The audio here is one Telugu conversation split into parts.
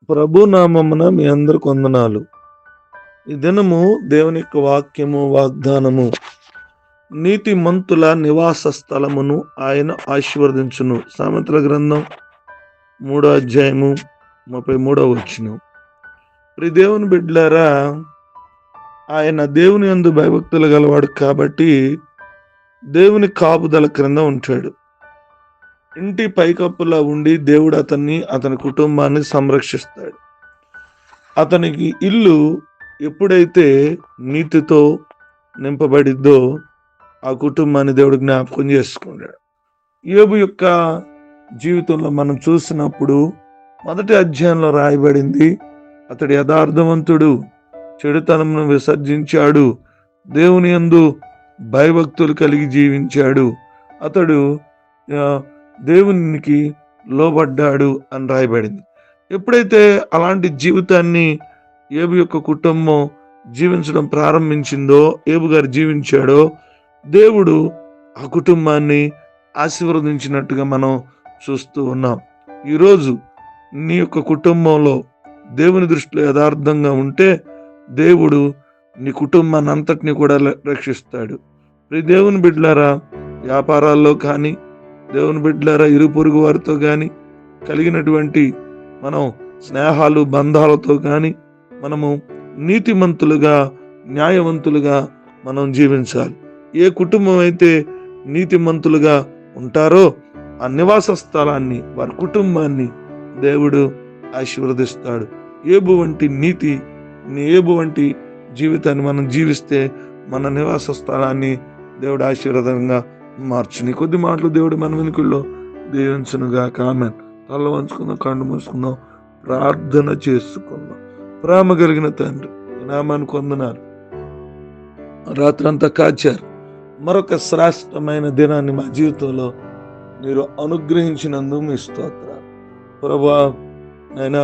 ప్రభు నామమున మీ అందరికి వందనాలు. ఈ దినము దేవుని యొక్క వాక్యము వాగ్దానము, నీతిమంతుల నివాస స్థలమును ఆయన ఆశీర్వదించును. సామెతల గ్రంథం 3వ అధ్యాయము 33వ వచనం. ప్రియ దేవుని బిడ్డలారా, ఆయన దేవుని యందు భయభక్తులు గలవాడు కాబట్టి దేవుని కాపుదల క్రింద ఉంటాడు. ఇంటి పైకప్పులా ఉండి దేవుడు అతని కుటుంబాన్ని సంరక్షిస్తాడు. అతనికి ఇల్లు ఎప్పుడైతే నీతితో నింపబడిద్దో ఆ కుటుంబాన్ని దేవుడు జ్ఞాపకం చేసుకున్నాడు. యోబు యొక్క జీవితంలో మనం చూసినప్పుడు మొదటి అధ్యాయంలో రాయబడింది, అతడు యథార్థవంతుడు, చెడుతనమును విసర్జించాడు, దేవుని యందు భయభక్తులు కలిగి జీవించాడు, అతడు దేవునికి లోబడ్డాడు అని రాయబడింది. ఎప్పుడైతే అలాంటి జీవితాన్ని యోబు యొక్క కుటుంబం జీవించడం ప్రారంభించిందో, యోబు గారు జీవించాడో, దేవుడు ఆ కుటుంబాన్ని ఆశీర్వదించినట్టుగా మనం చూస్తూ ఉన్నాం. ఈరోజు నీ యొక్క కుటుంబంలో దేవుని దృష్టిలో యథార్థంగా ఉంటే దేవుడు నీ కుటుంబాన్ని అంతటిని కూడా రక్షిస్తాడు. దేవుని బిడ్డలారా, వ్యాపారాల్లో కానీ, దేవుని బిడ్డలారా ఇరు పొరుగు వారితో కానీ కలిగినటువంటి మనం స్నేహాలు బంధాలతో కానీ మనము నీతిమంతులుగా న్యాయవంతులుగా మనం జీవించాలి. ఏ కుటుంబం అయితే నీతిమంతులుగా ఉంటారో ఆ నివాస స్థలాన్ని, వారి కుటుంబాన్ని దేవుడు ఆశీర్వదిస్తాడు. యోబు వంటి జీవితాన్ని మనం జీవిస్తే మన నివాస స్థలాన్ని దేవుడు ఆశీర్వాదంగా మార్చుని. కొద్ది మాటలు దేవుడు మన వెనుకల్లో దీవించునుగా. ఆమేన్. తల వంచుకుందాం, కళ్ళు మూసుకుందాం, ప్రార్థన చేసుకుందాం. ప్రేమ కలిగిన తండ్రి, నామానికి వందనాలు. రాత్రంతా కాచారు. మరొక శ్రేష్టమైన దినాన్ని మా జీవితంలో మీరు అనుగ్రహించినందుకు మీ స్తోత్రాలు ప్రభువా. ఆయన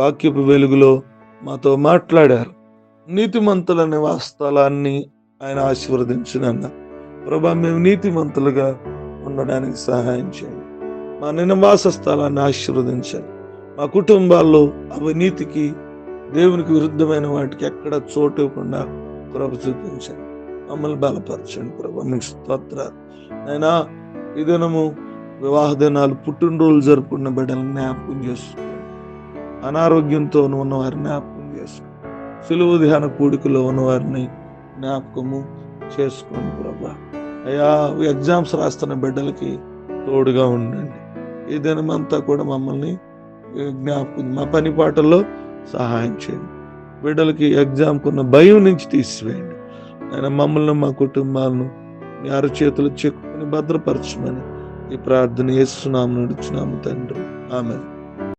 వాక్యపు వెలుగులో మాతో మాట్లాడారు. నీతిమంతుల నివాస స్థలాన్ని ఆయన ఆశీర్వదించినన్న ప్రభువా, మేము నీతిమంతులుగా ఉండడానికి సహాయం చేయండి. మా నివాస స్థలాన్ని ఆశీర్వదించండి. మా కుటుంబాల్లో అవినీతికి, దేవునికి విరుద్ధమైన వాటికి ఎక్కడ చోటు ఇవ్వకుండా ప్రభు చూపించండి. మమ్మల్ని బలపరచండి ప్రభు. మీకు స్తోత్రాలు. అయినా ఈ దినము వివాహ దినాలు, పుట్టినరోజులు జరుపుకున్న బిడ్డలను జ్ఞాపకం చేసుకోండి. అనారోగ్యంతో ఉన్న వారిని జ్ఞాపకం చేసుకోండి. సులువు ధ్యాన కూడికలో ఉన్న వారిని జ్ఞాపకము చేసుకోండి ప్రభా. అయ్యా, ఎగ్జామ్స్ రాస్తున్న బిడ్డలకి తోడుగా ఉండండి. ఈ దినమంతా కూడా మమ్మల్ని జ్ఞాపకం, మా పని పాటల్లో సహాయం చేయండి. బిడ్డలకి ఎగ్జామ్కున్న భయం నుంచి తీసివేయండి. ఆయన మమ్మల్ని, మా కుటుంబాలను మీ అరచేతులు చెక్కుని భద్రపరచమని ఈ ప్రార్థన యేసు నామమున నడుచున్నాము తండ్రి. ఆమేన్.